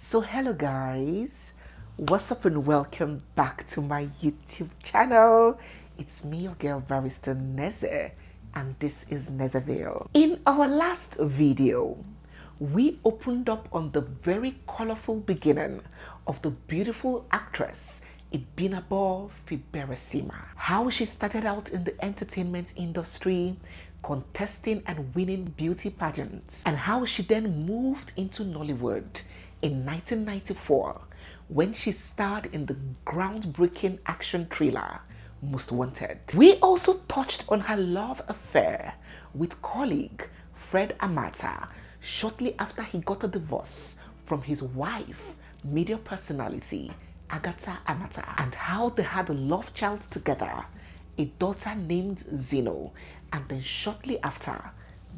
So hello guys, what's up and welcome back to my YouTube channel. It's me, your girl barrister Neze, and this is Nezeville. In our last video, we opened up on the very colorful beginning of the beautiful actress IBINABO FIBERESIMA. How she started out in the entertainment industry, contesting and winning beauty pageants, and how she then moved into Nollywood in 1994 when she starred in the groundbreaking action thriller Most Wanted. We also touched on her love affair with colleague Fred Amata shortly after he got a divorce from his wife, media personality Agatha Amata, and how they had a love child together, a daughter named Zeno, and then shortly after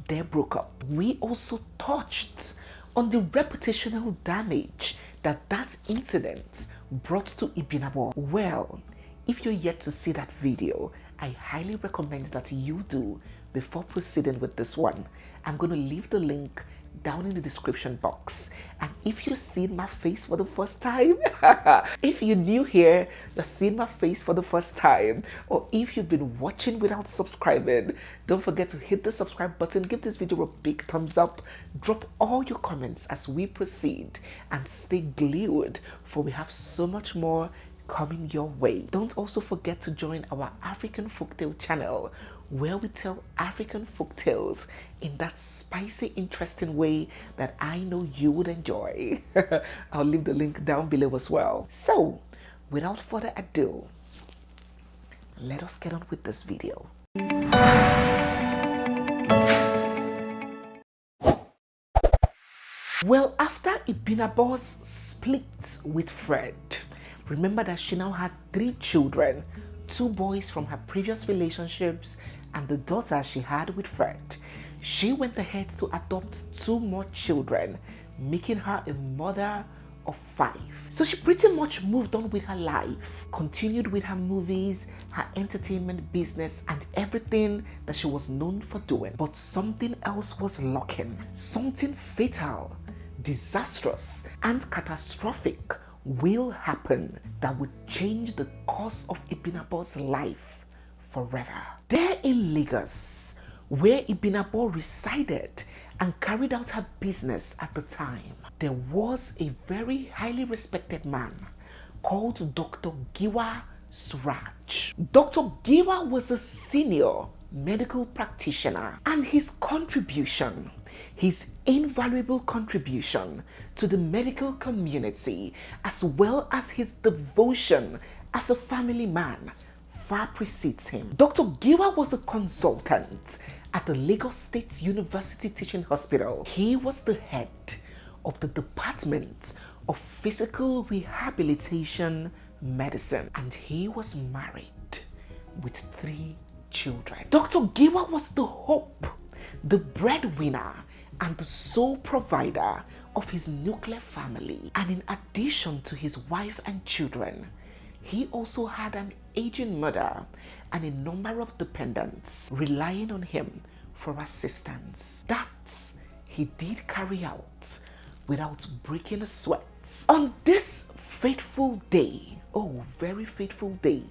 they broke up. We also touched on the reputational damage that incident brought to IBINABO. Well, if you're yet to see that video, I highly recommend that you do before proceeding with this one. I'm going to leave the link down in the description box. And if you're seeing my face for the first time, if you're new here, you're seeing my face for the first time, or if you've been watching without subscribing, don't forget to hit the subscribe button, give this video a big thumbs up, drop all your comments as we proceed, and stay glued, for we have so much more coming your way. Don't also forget to join our African folktale channel, where we tell African folktales in that spicy, interesting way that I know you would enjoy. I'll leave the link down below as well. So, without further ado, let us get on with this video. Well, after IBINABO's split with Fred, remember that she now had 3 children, 2 boys from her previous relationships and the daughter she had with Fred. She went ahead to adopt 2 more children, making her a mother of 5. So she pretty much moved on with her life, continued with her movies, her entertainment business, and everything that she was known for doing. But something else was lurking, something fatal, disastrous, and catastrophic will happen that would change the course of IBINABO's life forever. There in Lagos, where IBINABO resided and carried out her business at the time, there was a very highly respected man called Dr. Giwa Suraj. Dr. Giwa was a senior medical practitioner, and his contribution, his invaluable contribution to the medical community, as well as his devotion as a family man, far precedes him. Dr. Giwa was a consultant at the Lagos State University Teaching Hospital. He was the head of the Department of Physical Rehabilitation Medicine, and he was married with 3 children. Dr. Giwa was the hope, the breadwinner, and the sole provider of his nuclear family. And in addition to his wife and children, he also had an aging mother and a number of dependents relying on him for assistance. That he did carry out without breaking a sweat. On this fateful day, oh, very fateful day,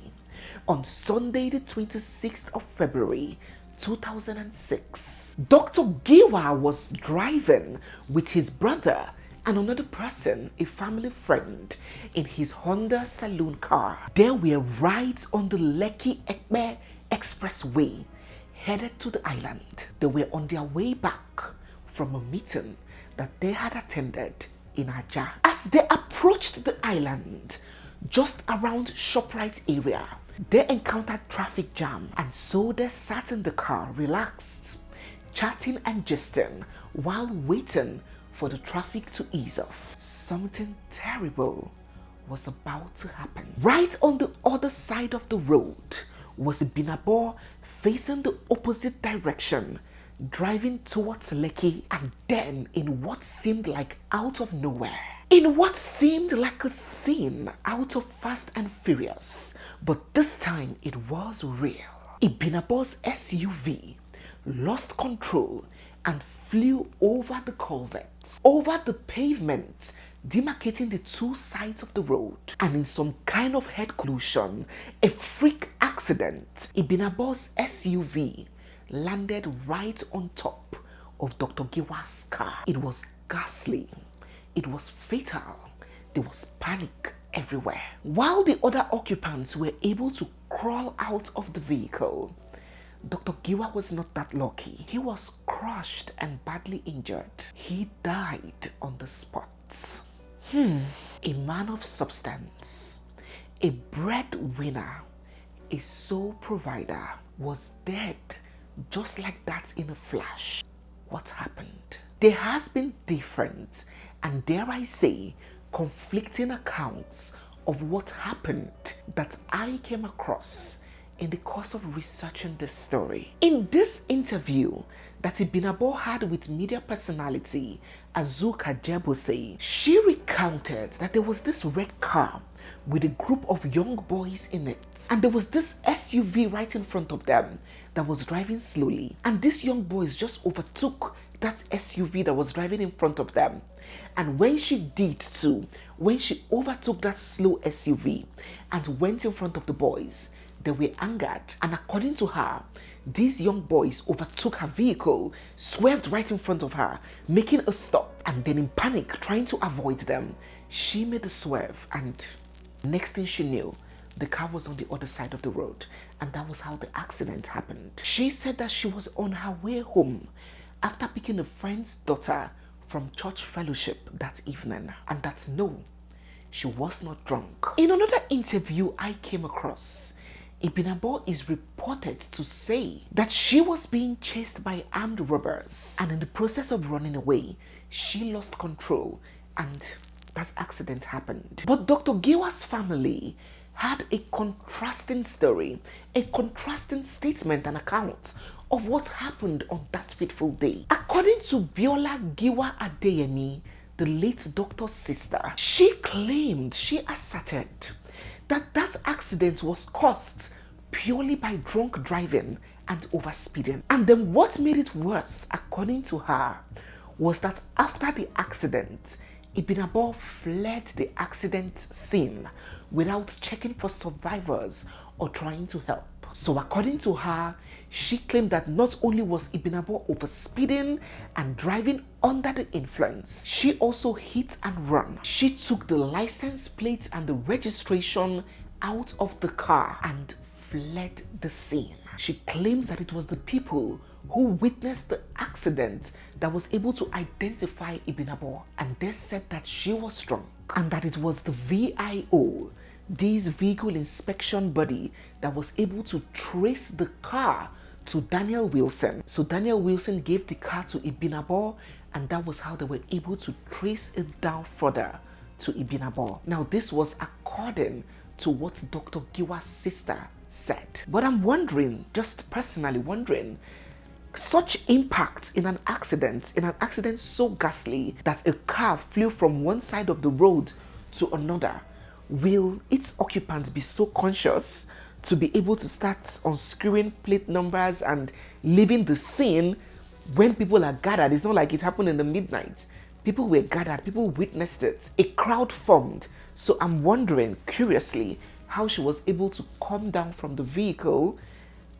on Sunday the 26th of February 2006, Dr. Giwa was driving with his brother and another person, a family friend, in his Honda saloon car. They were right on the Lekki-Ekpe Expressway, headed to the island. They were on their way back from a meeting that they had attended in Ajah. As they approached the island, just around ShopRite area, they encountered traffic jam, and so they sat in the car, relaxed, chatting and gisting while waiting for the traffic to ease off. Something terrible was about to happen. Right on the other side of the road was IBINABO, facing the opposite direction, driving towards Lekki, and then in what seemed like out of nowhere, in what seemed like a scene out of Fast and Furious, but this time it was real. IBINABO's SUV lost control and flew over the culvert, over the pavement, demarcating the two sides of the road. And in some kind of head collision, a freak accident, IBINABO's SUV landed right on top of Dr. Giwa's car. It was ghastly. It was fatal. There was panic everywhere. While the other occupants were able to crawl out of the vehicle, Dr. Giwa was not that lucky. He was crushed and badly injured. He died on the spot. A man of substance, a breadwinner, a sole provider, was dead just like that in a flash. What happened? There has been different and, dare I say, conflicting accounts of what happened that I came across in the course of researching this story. In this interview that IBINABO had with media personality Azuka Jebose, she recounted that there was this red car with a group of young boys in it, and there was this SUV right in front of them that was driving slowly, and these young boys just overtook that SUV that was driving in front of them. And when she did too, when she overtook that slow SUV and went in front of the boys, they were angered, and according to her, these young boys overtook her vehicle, swerved right in front of her, making a stop, and then in panic trying to avoid them, she made a swerve, and next thing she knew, the car was on the other side of the road, and that was how the accident happened. She said that she was on her way home after picking a friend's daughter from church fellowship that evening, and that no, she was not drunk. In another interview I came across, IBINABO is reported to say that she was being chased by armed robbers, and in the process of running away, she lost control and that accident happened. But Dr. Giwa's family had a contrasting story, a contrasting statement and account of what happened on that fateful day. According to Biola Giwa Adeyemi, the late doctor's sister, she asserted that that accident was caused purely by drunk driving and overspeeding. And then what made it worse, according to her, was that after the accident, IBINABO fled the accident scene without checking for survivors or trying to help. So according to her, she claimed that not only was IBINABO overspeeding and driving under the influence, she also hit and run. She took the license plate and the registration out of the car and fled the scene. She claims that it was the people who witnessed the accident that was able to identify IBINABO, and they said that she was drunk and that it was the VIO, this vehicle inspection body, that was able to trace the car to Daniel Wilson. So Daniel Wilson gave the car to IBINABO, and that was how they were able to trace it down further to IBINABO. Now this was according to what Dr. Giwa's sister said. But I'm wondering, just personally wondering, such impact in an accident so ghastly that a car flew from one side of the road to another, will its occupants be so conscious to be able to start unscrewing plate numbers and leaving the scene when people are gathered? It's not like it happened in the midnight. People were gathered, people witnessed it. A crowd formed. So I'm wondering, curiously, how she was able to come down from the vehicle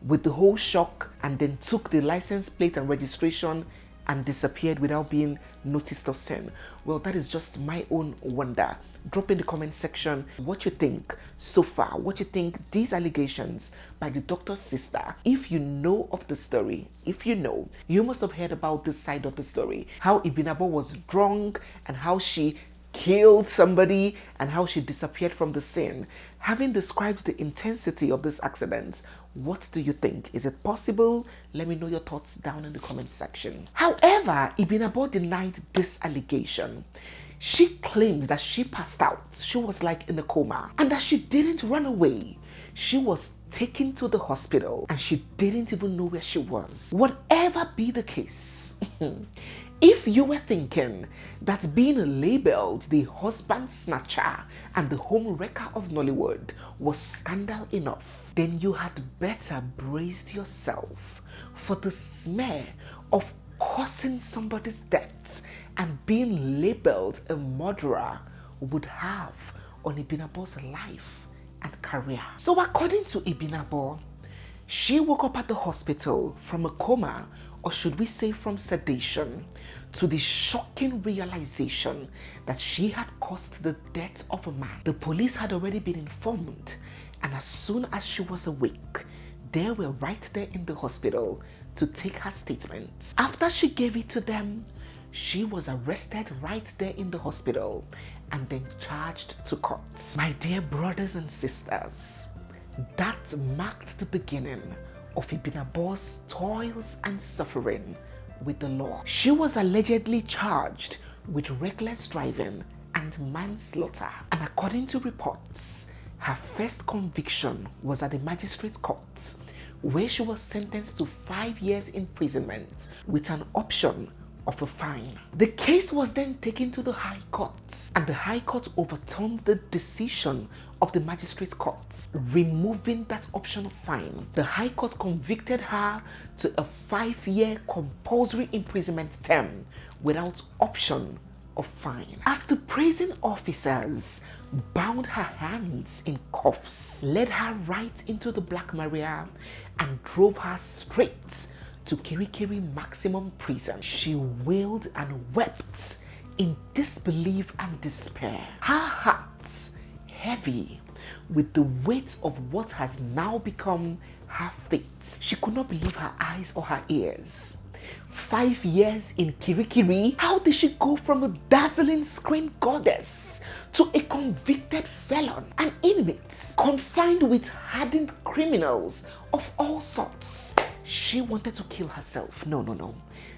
with the whole shock and then took the license plate and registration and disappeared without being noticed or seen. Well, that is just my own wonder. Drop in the comment section what you think so far, what you think these allegations by the doctor's sister. If you know of the story, if you know, you must have heard about this side of the story, how IBINABO was drunk and how she killed somebody and how she disappeared from the scene. Having described the intensity of this accident, what do you think? Is it possible? Let me know your thoughts down in the comment section. However, IBINABO denied this allegation. She claimed that she passed out. She was like in a coma, and that she didn't run away. She was taken to the hospital and she didn't even know where she was. Whatever be the case, if you were thinking that being labeled the husband snatcher and the home wrecker of Nollywood was scandal enough, then you had better brace yourself for the smear of causing somebody's death and being labeled a murderer would have on IBINABO's life and career. So according to IBINABO, she woke up at the hospital from a coma, or should we say from sedation, to the shocking realization that she had caused the death of a man. The police had already been informed, and as soon as she was awake, they were right there in the hospital to take her statement. After she gave it to them, she was arrested right there in the hospital and then charged to court. My dear brothers and sisters, that marked the beginning of IBINABO's toils and suffering with the law. She was allegedly charged with reckless driving and manslaughter, and according to reports, her first conviction was at the magistrate's court, where she was sentenced to 5 years imprisonment with an option of a fine. The case was then taken to the High Court, and the High Court overturned the decision of the Magistrate Court, removing that option of fine. The High Court convicted her to a 5-year compulsory imprisonment term without option of fine. As the prison officers bound her hands in cuffs, led her right into the Black Maria, and drove her straight to Kirikiri Maximum Prison, she wailed and wept in disbelief and despair. Her heart heavy with the weight of what has now become her fate. She could not believe her eyes or her ears. 5 years in Kirikiri? How did she go from a dazzling screen goddess to a convicted felon, an inmate, confined with hardened criminals of all sorts? She wanted to kill herself. No.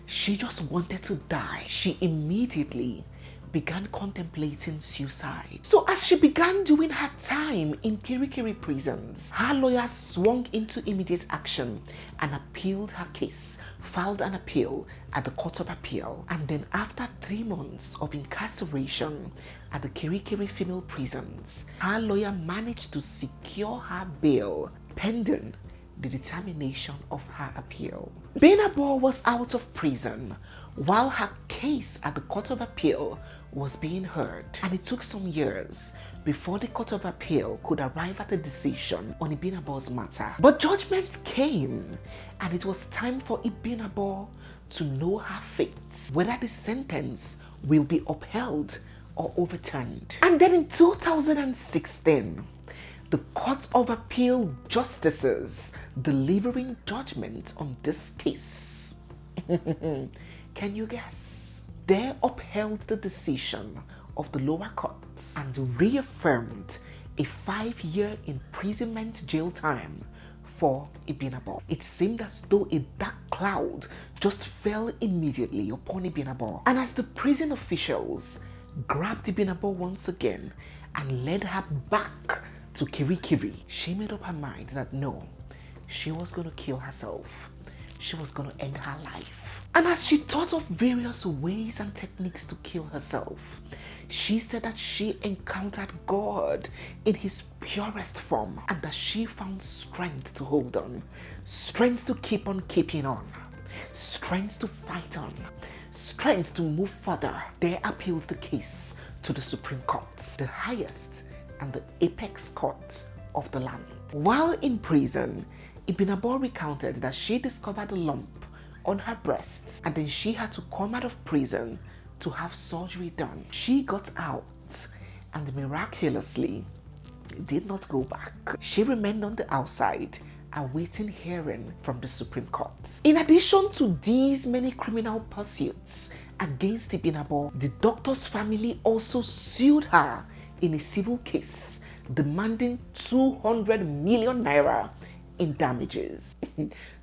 She just wanted to die. She immediately began contemplating suicide. So as she began doing her time in Kirikiri prisons, her lawyer swung into immediate action and appealed her case, filed an appeal at the Court of Appeal. And then after 3 months of incarceration at the Kirikiri female prisons, her lawyer managed to secure her bail pending the determination of her appeal. IBINABO was out of prison while her case at the Court of Appeal was being heard, and it took some years before the Court of Appeal could arrive at a decision on IBINABO's matter. But judgment came, and it was time for IBINABO to know her fate, whether the sentence will be upheld or overturned. And then in 2016, the Court of Appeal justices delivering judgment on this case. Can you guess? They upheld the decision of the lower courts and reaffirmed a 5-year imprisonment jail time for IBINABO. It seemed as though a dark cloud just fell immediately upon IBINABO, and as the prison officials grabbed IBINABO once again and led her back to Kirikiri, she made up her mind that no, she was going to kill herself. She was going to end her life. And as she thought of various ways and techniques to kill herself, she said that she encountered God in his purest form, and that she found strength to hold on, strength to keep on keeping on, strength to fight on, strength to move further. They appealed the case to the Supreme Court, the highest and the apex court of the land. While in prison, IBINABO recounted that she discovered a lump on her breast, and then she had to come out of prison to have surgery done. She got out and miraculously did not go back. She remained on the outside awaiting hearing from the Supreme Court. In addition to these many criminal pursuits against IBINABO, the doctor's family also sued her in a civil case demanding 200 million naira in damages.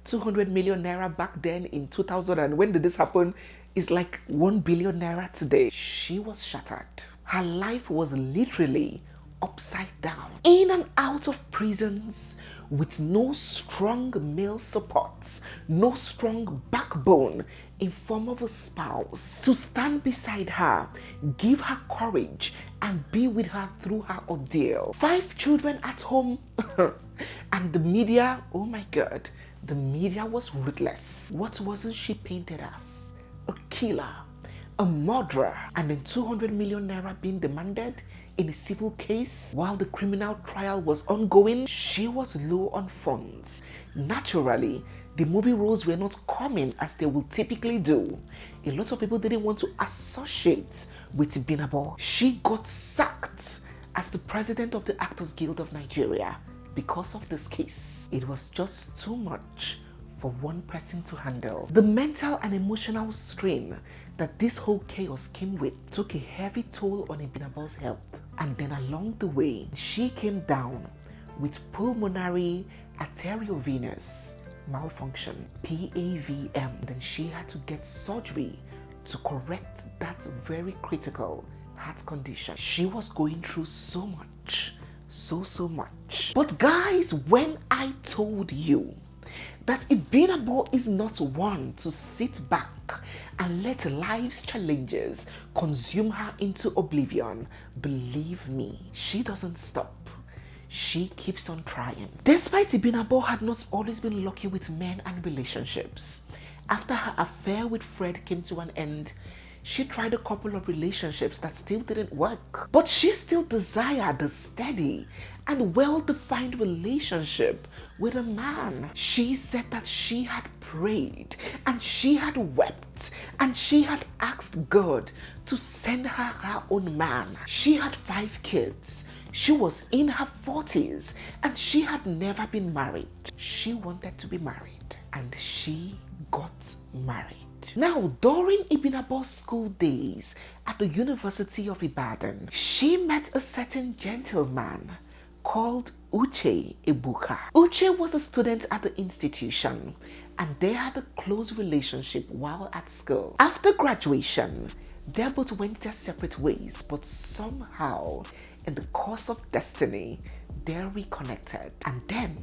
200 million naira back then in 2000, and when did this happen, is like 1 billion naira today. She was shattered. Her life was literally upside down, in and out of prisons with no strong male support, no strong backbone in form of a spouse to stand beside her, give her courage, and be with her through her ordeal. 5 children at home, and the media, oh my God, the media was ruthless. What wasn't she painted as? A killer, a murderer, and then 200 million naira being demanded in a civil case while the criminal trial was ongoing. She was low on funds. Naturally, the movie roles were not coming as they would typically do. A lot of people didn't want to associate with IBINABO. She got sacked as the president of the Actors Guild of Nigeria because of this case. It was just too much for one person to handle. The mental and emotional strain that this whole chaos came with took a heavy toll on IBINABO's health. And then along the way, she came down with pulmonary arteriovenous malfunction, PAVM. Then she had to get surgery to correct that very critical heart condition. She was going through so much, so much. But guys, when I told you that IBINABO is not one to sit back and let life's challenges consume her into oblivion, believe me, she doesn't stop. She keeps on trying. Despite IBINABO had not always been lucky with men and relationships, after her affair with Fred came to an end, she tried a couple of relationships that still didn't work. But she still desired a steady and well-defined relationship with a man. She said that she had prayed and she had wept and she had asked God to send her own man. She had 5 kids. She was in her 40s and she had never been married. She wanted to be married and she got married. Now, during IBINABO's school days at the University of Ibadan, she met a certain gentleman called Uche Ebuka. Uche was a student at the institution and they had a close relationship while at school. After graduation, they both went their separate ways, but somehow, in the course of destiny, they reconnected and then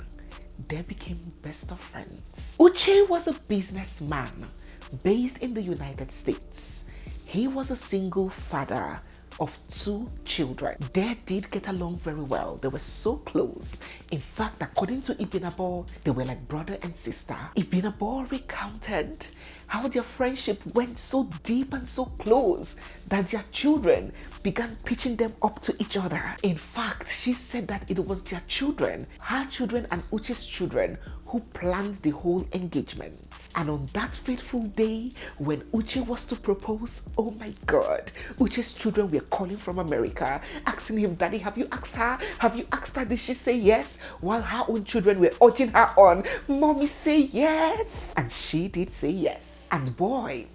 they became best of friends. Uche was a businessman based in the United States. He was a single father of 2 children. They did get along very well. They were so close. In fact, according to IBINABO, they were like brother and sister. IBINABO recounted how their friendship went so deep and so close that their children began pitching them up to each other. In fact, she said that it was their children, her children and Uche's children, who planned the whole engagement. And on that fateful day, when Uche was to propose, oh my God, Uche's children were calling from America, asking him, Daddy, have you asked her? Have you asked her? Did she say yes? While her own children were urging her on, Mommy, say yes. And she did say yes. And boy,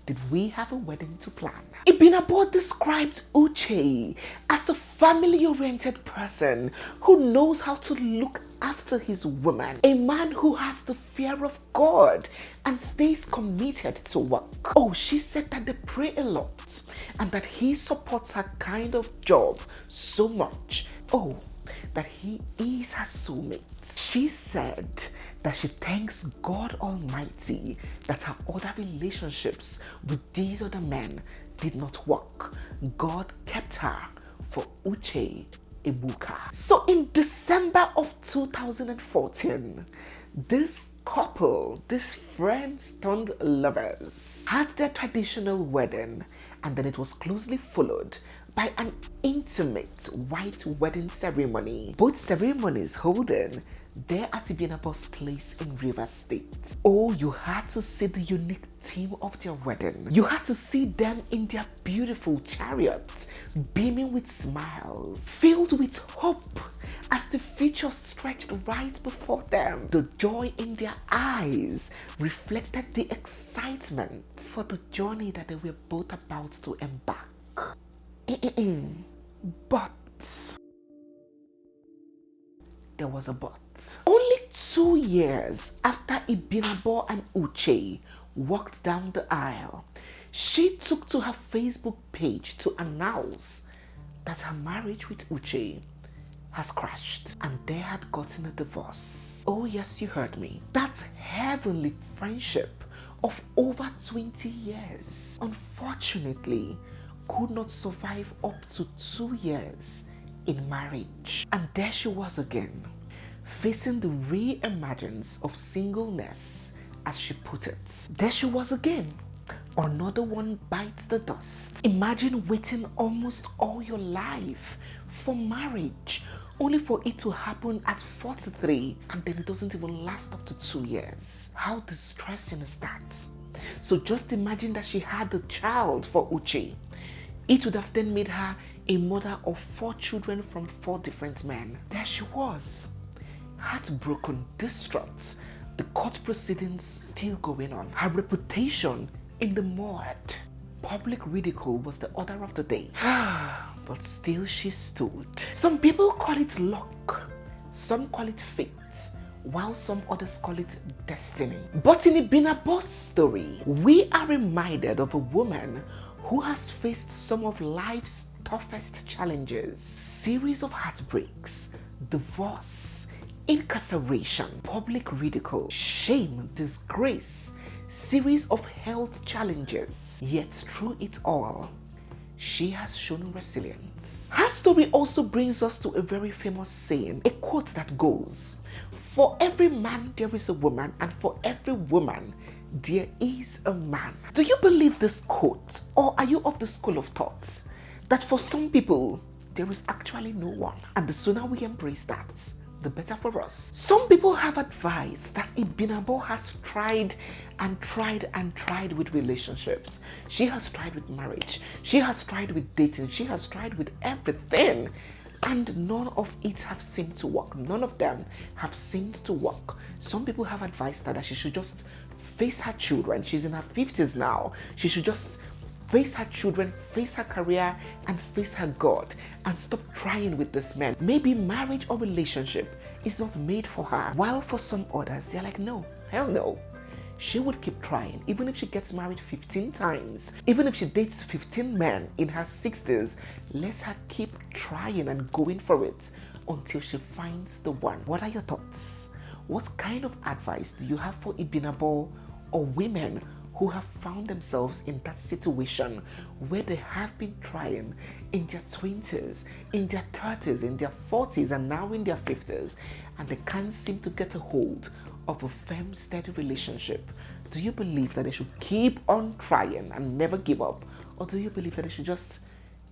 did we have a wedding to plan. IBINABO described Uche as a family-oriented person who knows how to look after his woman, a man who has the fear of God and stays committed to work. Oh, she said that they pray a lot and that he supports her kind of job so much. Oh, that he is her soulmate. She said that she thanks God Almighty that her other relationships with these other men did not work. God kept her for Uche Ebuka. So in December of 2014, this couple, these friends turned lovers, had their traditional wedding, and then it was closely followed by an intimate white wedding ceremony. Both ceremonies holding there at IBINABO's place in Rivers State. Oh, you had to see the unique theme of their wedding. You had to see them in their beautiful chariot, beaming with smiles, filled with hope as the future stretched right before them. The joy in their eyes reflected the excitement for the journey that they were both about to embark. But there was a but. Only 2 years after IBINABO and Uche walked down the aisle, she took to her Facebook page to announce that her marriage with Uche has crashed and they had gotten a divorce. Oh yes, you heard me. That heavenly friendship of over 20 years, unfortunately, could not survive up to 2 years in marriage. And there she was again, facing the re-emergence of singleness, as she put it. There she was again, another one bites the dust. Imagine waiting almost all your life for marriage, only for it to happen at 43, and then it doesn't even last up to 2 years. How distressing is that? So just imagine that she had a child for Uche. It would have then made her a mother of 4 children from 4 different men. There she was, heartbroken, distraught, the court proceedings still going on, her reputation in the MURD. Public ridicule was the order of the day. But still she stood. Some people call it luck, some call it fate, while some others call it destiny. But in IBINABO's story, we are reminded of a woman who has faced some of life's toughest challenges, series of heartbreaks, divorce, incarceration, public ridicule, shame, disgrace, series of health challenges. Yet through it all, she has shown resilience. Her story also brings us to a very famous saying, a quote that goes, "For every man there is a woman, and for every woman there is a man." Do you believe this quote, or are you of the school of thought that for some people there is actually no one? And the sooner we embrace that, the better for us. Some people have advised that IBINABO has tried and tried and tried with relationships. She has tried with marriage. She has tried with dating. She has tried with everything. And none of it have seemed to work. None of them have seemed to work. Some people have advised her that she should just face her children. She's in her 50s now. She should just face her children, face her career, and face her God, and stop trying with this man. Maybe marriage or relationship is not made for her. While for some others, they're like, no, hell no. She would keep trying, even if she gets married 15 times, even if she dates 15 men in her 60s, let her keep trying and going for it until she finds the one. What are your thoughts? What kind of advice do you have for IBINABO or women who have found themselves in that situation where they have been trying in their 20s, in their 30s, in their 40s, and now in their 50s, and they can't seem to get a hold of a firm, steady relationship? Do you believe that they should keep on trying and never give up? Or do you believe that they should just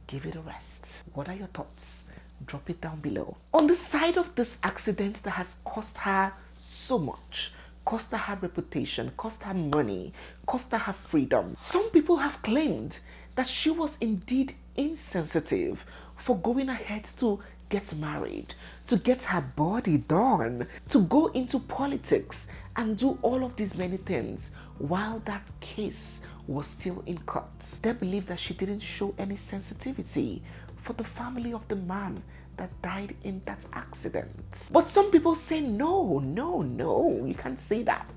give it a rest? What are your thoughts? Drop it down below. On the side of this accident that has cost her so much, cost her her reputation, cost her money, cost her her freedom, some people have claimed that she was indeed insensitive for going ahead to get married, to get her body done, to go into politics and do all of these many things while that case was still in court. They believe that she didn't show any sensitivity for the family of the man that died in that accident. But some people say, no, you can't say that.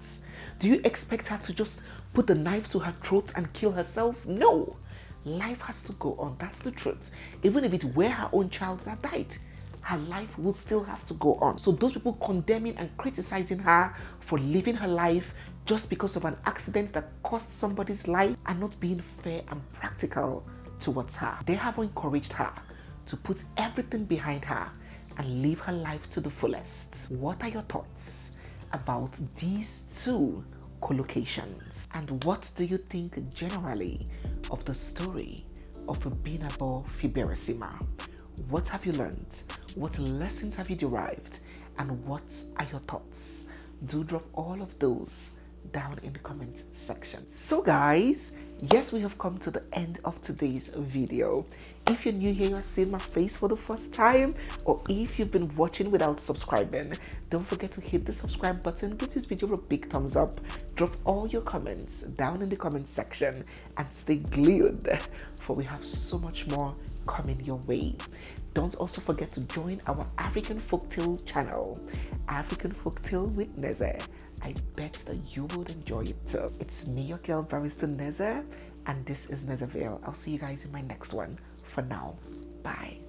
Do you expect her to just put the knife to her throat and kill herself? No. Life has to go on. That's the truth. Even if it were her own child that died, her life will still have to go on. So those people condemning and criticizing her for living her life just because of an accident that cost somebody's life are not being fair and practical towards her. They have encouraged her to put everything behind her and live her life to the fullest. What are your thoughts about these two collocations? And what do you think generally of the story of IBINABO FIBERESIMA? What have you learned? What lessons have you derived? And what are your thoughts? Do drop all of those down in the comment section. So guys, yes, we have come to the end of today's video. If you're new here, you're seeing my face for the first time, or if you've been watching without subscribing, don't forget to hit the subscribe button, give this video a big thumbs up, drop all your comments down in the comment section, and stay glued, for we have so much more coming your way. Don't also forget to join our African Folktale channel, African Folktale with Neze. I bet that you would enjoy it too. It's me, your girl, Barrister Neze, and this is Nezeville. I'll see you guys in my next one. For now, bye.